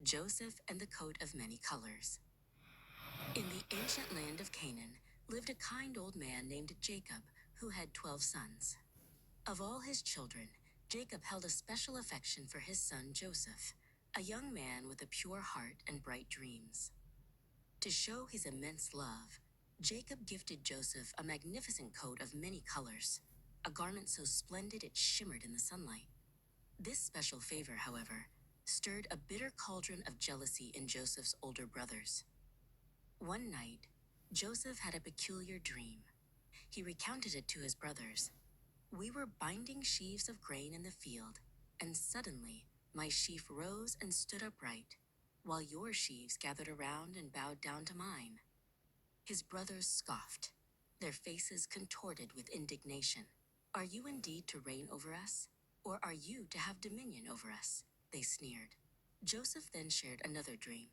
Joseph and the Coat of Many Colors. In the ancient land of Canaan lived a kind old man named Jacob who had 12 sons. Of all his children, Jacob held a special affection for his son Joseph, a young man with a pure heart and bright dreams. To show his immense love, Jacob gifted Joseph a magnificent coat of many colors, a garment so splendid it shimmered in the sunlight. This special favor, however, stirred a bitter cauldron of jealousy in Joseph's older brothers. One night, Joseph had a peculiar dream. He recounted it to his brothers. "We were binding sheaves of grain in the field, and suddenly my sheaf rose and stood upright, while your sheaves gathered around and bowed down to mine." His brothers scoffed, their faces contorted with indignation. "Are you indeed to reign over us? Or are you to have dominion over us?" they sneered. Joseph then shared another dream.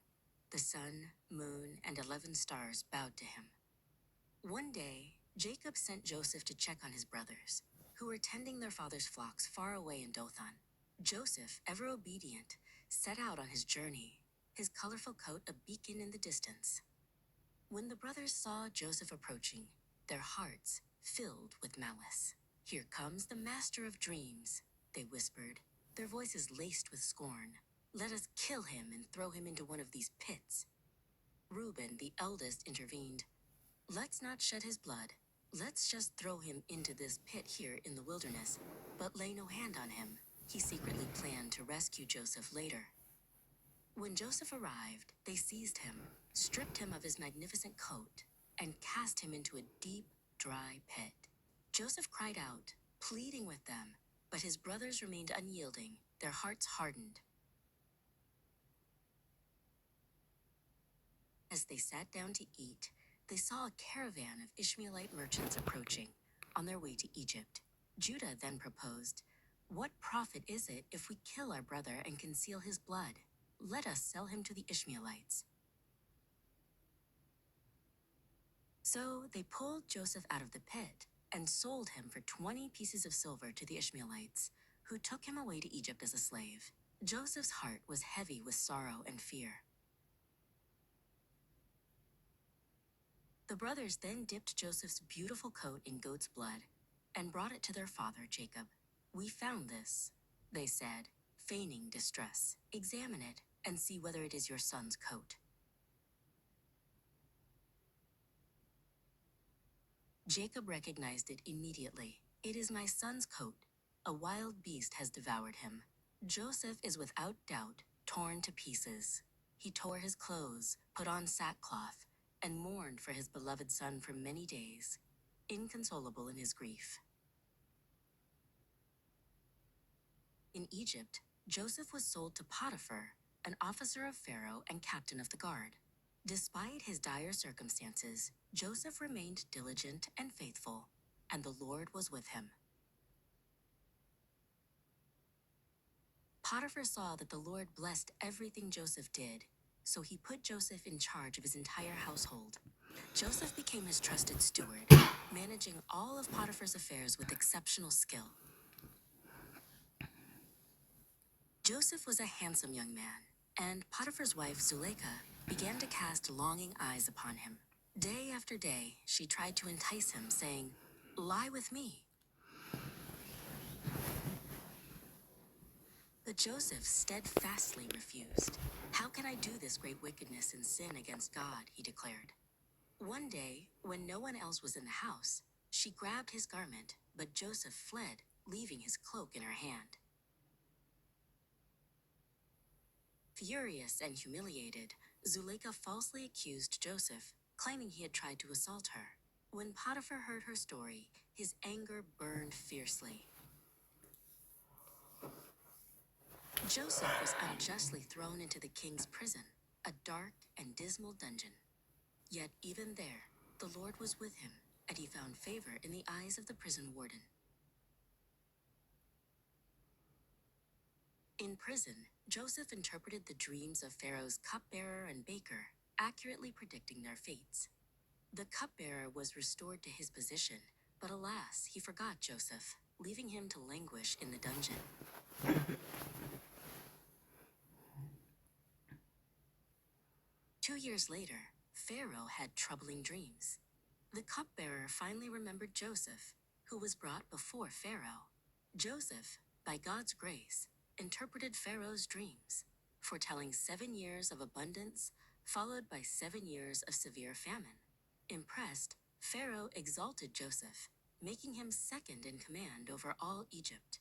The sun, moon, and 11 stars bowed to him. One day, Jacob sent Joseph to check on his brothers, who were tending their father's flocks far away in Dothan. Joseph, ever obedient, set out on his journey, his colorful coat a beacon in the distance. When the brothers saw Joseph approaching, their hearts filled with malice. "Here comes the master of dreams," they whispered, their voices laced with scorn. "Let us kill him and throw him into one of these pits." Reuben, the eldest, intervened. "Let's not shed his blood. Let's just throw him into this pit here in the wilderness, but lay no hand on him." He secretly planned to rescue Joseph later. When Joseph arrived, they seized him, stripped him of his magnificent coat, and cast him into a deep, dry pit. Joseph cried out, pleading with them, but his brothers remained unyielding, their hearts hardened. As they sat down to eat, they saw a caravan of Ishmaelite merchants approaching, on their way to Egypt. Judah then proposed, "What profit is it if we kill our brother and conceal his blood? Let us sell him to the Ishmaelites." So they pulled Joseph out of the pit and sold him for 20 pieces of silver to the Ishmaelites, who took him away to Egypt as a slave. Joseph's heart was heavy with sorrow and fear. The brothers then dipped Joseph's beautiful coat in goat's blood and brought it to their father, Jacob. "We found this," they said, feigning distress. "Examine it and see whether it is your son's coat." Jacob recognized it immediately. "It is my son's coat. A wild beast has devoured him." Joseph is without doubt torn to pieces. He tore his clothes, put on sackcloth, and mourned for his beloved son for many days, inconsolable in his grief. In Egypt, Joseph was sold to Potiphar, an officer of Pharaoh and captain of the guard. Despite his dire circumstances, Joseph remained diligent and faithful, and the Lord was with him. Potiphar saw that the Lord blessed everything Joseph did, so he put Joseph in charge of his entire household. Joseph became his trusted steward, managing all of Potiphar's affairs with exceptional skill. Joseph was a handsome young man, and Potiphar's wife Zuleika began to cast longing eyes upon him. Day after day, she tried to entice him, saying, "Lie with me." But Joseph steadfastly refused. "How can I do this great wickedness and sin against God?" he declared. One day, when no one else was in the house, she grabbed his garment, but Joseph fled, leaving his cloak in her hand. Furious and humiliated, Zuleika falsely accused Joseph, claiming he had tried to assault her. When Potiphar heard her story, his anger burned fiercely. Joseph was unjustly thrown into the king's prison, a dark and dismal dungeon. Yet even there, the Lord was with him, and he found favor in the eyes of the prison warden. In prison, Joseph interpreted the dreams of Pharaoh's cupbearer and baker, accurately predicting their fates. The cupbearer was restored to his position, but alas, he forgot Joseph, leaving him to languish in the dungeon. 2 years later, Pharaoh had troubling dreams. The cupbearer finally remembered Joseph, who was brought before Pharaoh. Joseph, by God's grace, interpreted Pharaoh's dreams, foretelling 7 years of abundance, followed by 7 years of severe famine. Impressed, Pharaoh exalted Joseph, making him second in command over all Egypt.